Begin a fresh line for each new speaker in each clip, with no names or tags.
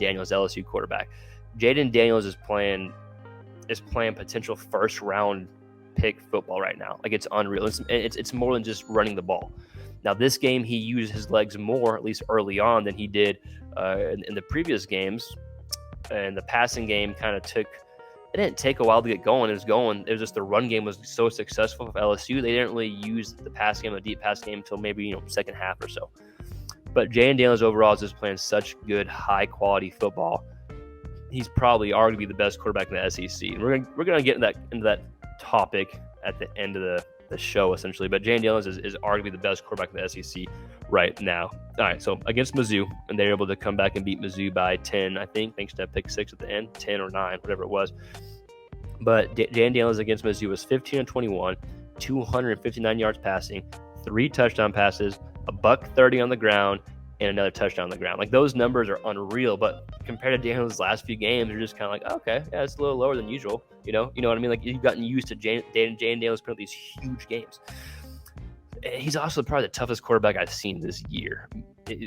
Daniels, LSU quarterback. Jayden Daniels is playing potential first round pick football right now. Like, it's unreal. It's more than just running the ball. Now, this game, he used his legs more, at least early on, than he did in the previous games. And the passing game it didn't take a while to get going. It was going. It was just the run game was so successful for LSU. They didn't really use the pass game, the deep pass game, until maybe second half or so. But Jayden Daniels overall is just playing such good, high-quality football. He's probably arguably the best quarterback in the SEC. And we're gonna get into that topic at the end of the show, essentially. But Jayden Daniels is arguably the best quarterback in the SEC right now. All right, so against Mizzou, and they're able to come back and beat Mizzou by 10, I think, thanks to a pick 6 at the end, 10 or 9, whatever it was. But Jayden Daniels against Mizzou was 15-21, 259 yards passing, 3 touchdown passes, a $130 on the ground, and another touchdown on the ground. Like, those numbers are unreal, but compared to Daniels' last few games, you're just kind of like, okay, yeah, it's a little lower than usual. You know what I mean? Like, you've gotten used to Jayden Daniels putting these huge games. He's also probably the toughest quarterback I've seen this year.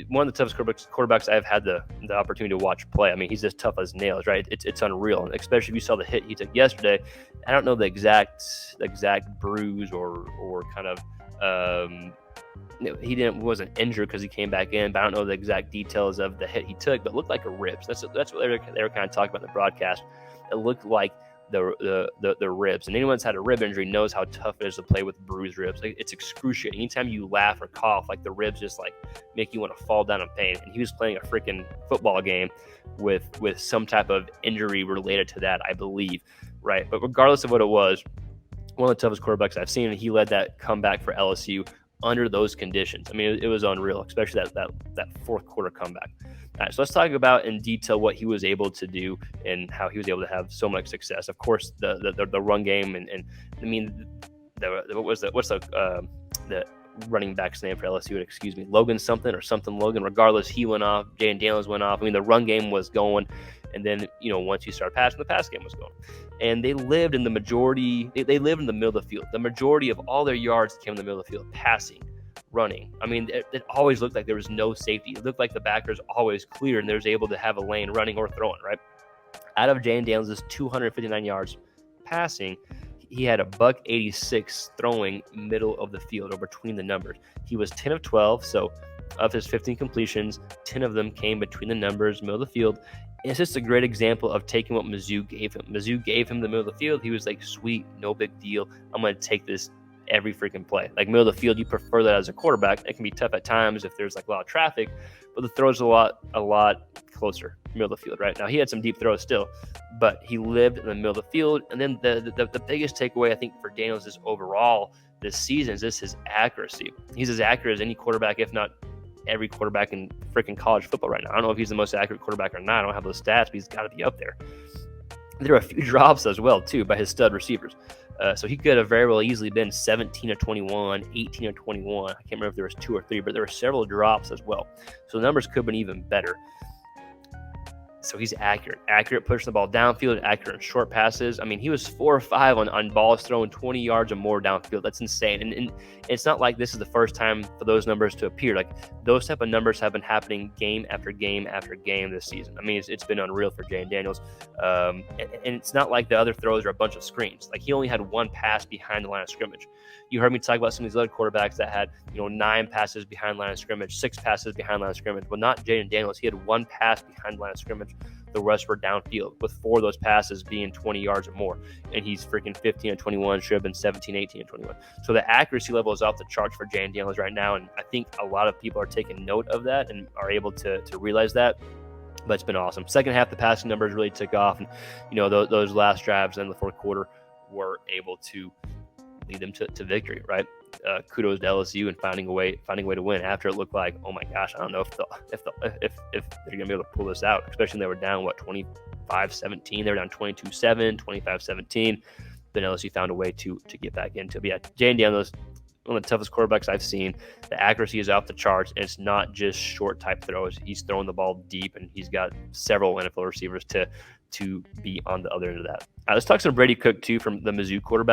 One of the toughest quarterbacks I've had the opportunity to watch play. I mean, he's as tough as nails, right? It's unreal, and especially if you saw the hit he took yesterday. I don't know the exact bruise or kind of he wasn't injured because he came back in, but I don't know the exact details of the hit he took, but it looked like a ribs. That's what they were kind of talking about in the broadcast. It looked like the ribs, and anyone that's had a rib injury knows how tough it is to play with bruised ribs. Like, it's excruciating. Anytime you laugh or cough, like, the ribs just like make you want to fall down in pain. And he was playing a freaking football game with some type of injury related to that, I believe, right? But regardless of what it was, one of the toughest quarterbacks I've seen, and he led that comeback for LSU under those conditions. I mean, it was unreal, especially that fourth quarter comeback. All right, so let's talk about in detail what he was able to do and how he was able to have so much success. Of course, the run game and I mean, what's the running back's name for LSU? Excuse me, Logan something Logan. Regardless, he went off. Jayden Daniels went off. I mean, the run game was going, and then once you start passing, the pass game was going. And they lived in the majority. They lived in the middle of the field. The majority of all their yards came in the middle of the field, passing, running. I mean, it always looked like there was no safety. It looked like the backers always cleared, and they was able to have a lane running or throwing, right? Out of Jayden Daniels' 259 yards passing, he had a $186 throwing middle of the field or between the numbers. He was 10 of 12, so of his 15 completions, 10 of them came between the numbers, middle of the field. And it's just a great example of taking what Mizzou gave him. Mizzou gave him the middle of the field. He was like, sweet, no big deal. I'm going to take this every freaking play. Like, middle of the field, you prefer that as a quarterback. It can be tough at times if there's like a lot of traffic, but the throw's a lot closer, middle of the field, right? Now, he had some deep throws still, but he lived in the middle of the field. And then the biggest takeaway, I think, for Daniels is overall this season is just his accuracy. He's as accurate as any quarterback, if not every quarterback in freaking college football right now. I don't know if he's the most accurate quarterback or not. I don't have those stats, but he's got to be up there. There are a few drops as well, too, by his stud receivers. So he could have very well easily been 17-21, 18-21. I can't remember if there was 2 or 3, but there were several drops as well. So the numbers could have been even better. So he's accurate pushing the ball downfield, accurate in short passes. I mean, he was 4 or 5 on balls thrown 20 yards or more downfield. That's insane. And it's not like this is the first time for those numbers to appear. Like, those type of numbers have been happening game after game after game this season. I mean, it's been unreal for Jayden Daniels. And it's not like the other throws are a bunch of screens. Like, he only had 1 pass behind the line of scrimmage. You heard me talk about some of these other quarterbacks that had, 9 passes behind line of scrimmage, 6 passes behind line of scrimmage. Well, not Jayden Daniels. He had 1 pass behind line of scrimmage. The rest were downfield, with 4 of those passes being 20 yards or more. And he's freaking 15-21, should have been 17, 18, and 21. So the accuracy level is off the charts for Jayden Daniels right now. And I think a lot of people are taking note of that and are able to realize that. But it's been awesome. Second half, the passing numbers really took off. And, those last drives in the fourth quarter were able to lead them to victory, right? Kudos to LSU and finding a way to win after it looked like, oh my gosh, I don't know if they're gonna be able to pull this out, especially when they were down 25-17. They were down 22-7, 25-17. Then LSU found a way to get back into it. But yeah, Jayden Daniels, one of the toughest quarterbacks I've seen. The accuracy is off the charts, and it's not just short type throws. He's throwing the ball deep, and he's got several NFL receivers to be on the other end of that. Let's talk some Brady Cook too, from the Mizzou quarterback.